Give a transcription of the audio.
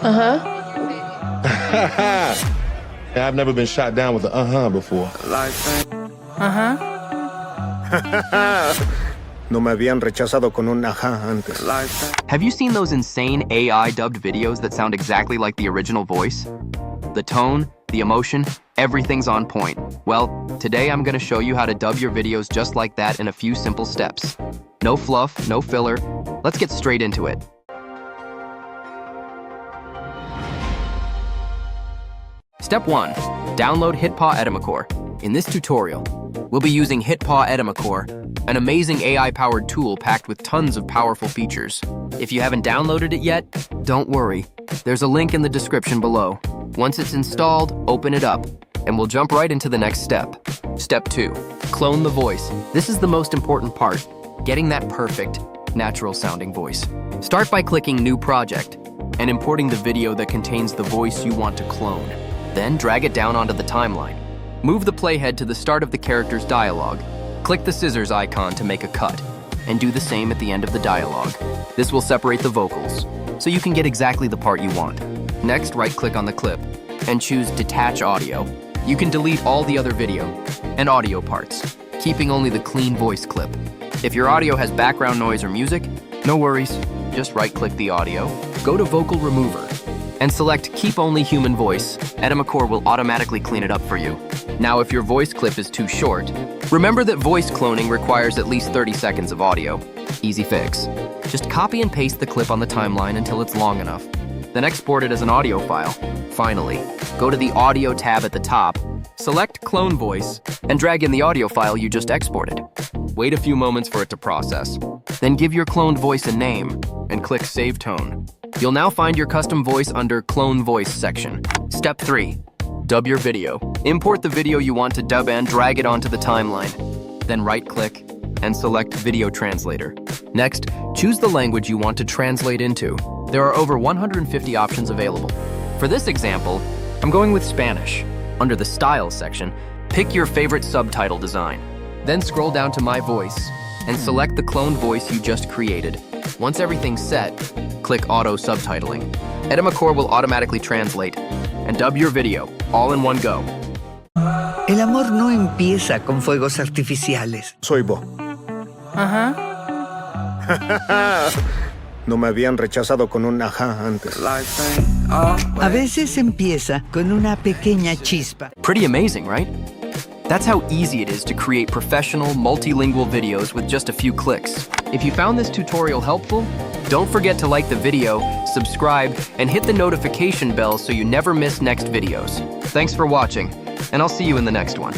Uh-huh. I've never been shot down with a before. Uh-huh. No me habían rechazado con un ajá antes. Have you seen those insane AI dubbed videos that sound exactly like the original voice? The tone, the emotion, everything's on point. Well, today I'm gonna show you how to dub your videos just like that in a few simple steps. No fluff, no filler. Let's get straight into it. Step 1. Download HitPaw Edimakor. In this tutorial, we'll be using HitPaw Edimakor, an amazing AI-powered tool packed with tons of powerful features. If you haven't downloaded it yet, don't worry. There's a link in the description below. Once it's installed, open it up, and we'll jump right into the next step. Step 2. Clone the voice. This is the most important part, getting that perfect, natural-sounding voice. Start by clicking New Project and importing the video that contains the voice you want to clone. Then drag it down onto the timeline. Move the playhead to the start of the character's dialogue. Click the scissors icon to make a cut, and do the same at the end of the dialogue. This will separate the vocals, so you can get exactly the part you want. Next, right-click on the clip, and choose Detach Audio. You can delete all the other video and audio parts, keeping only the clean voice clip. If your audio has background noise or music, no worries. Just right-click the audio, go to Vocal Remover, and select Keep Only Human Voice. Edimakorb will automatically clean it up for you. Now, if your voice clip is too short, remember that voice cloning requires at least 30 seconds of audio. Easy fix. Just copy and paste the clip on the timeline until it's long enough. Then export it as an audio file. Finally, go to the Audio tab at the top, select Clone Voice, and drag in the audio file you just exported. Wait a few moments for it to process. Then give your cloned voice a name, and click Save Tone. You'll now find your custom voice under Clone Voice section. Step 3. Dub your video. Import the video you want to dub and drag it onto the timeline. Then right-click and select Video Translator. Next, choose the language you want to translate into. There are over 150 options available. For this example, I'm going with Spanish. Under the Style section, pick your favorite subtitle design. Then scroll down to My Voice and select the cloned voice you just created. Once everything's set, click Auto Subtitling. Edimakorb will automatically translate and dub your video, all in one go. El amor no empieza con fuegos artificiales. Soy Bo. Uh-huh. No me habían rechazado con un ajá antes. A veces empieza con una pequeña chispa. Pretty amazing, right? That's how easy it is to create professional, multilingual videos with just a few clicks. If you found this tutorial helpful, don't forget to like the video, subscribe, and hit the notification bell so you never miss next videos. Thanks for watching, and I'll see you in the next one.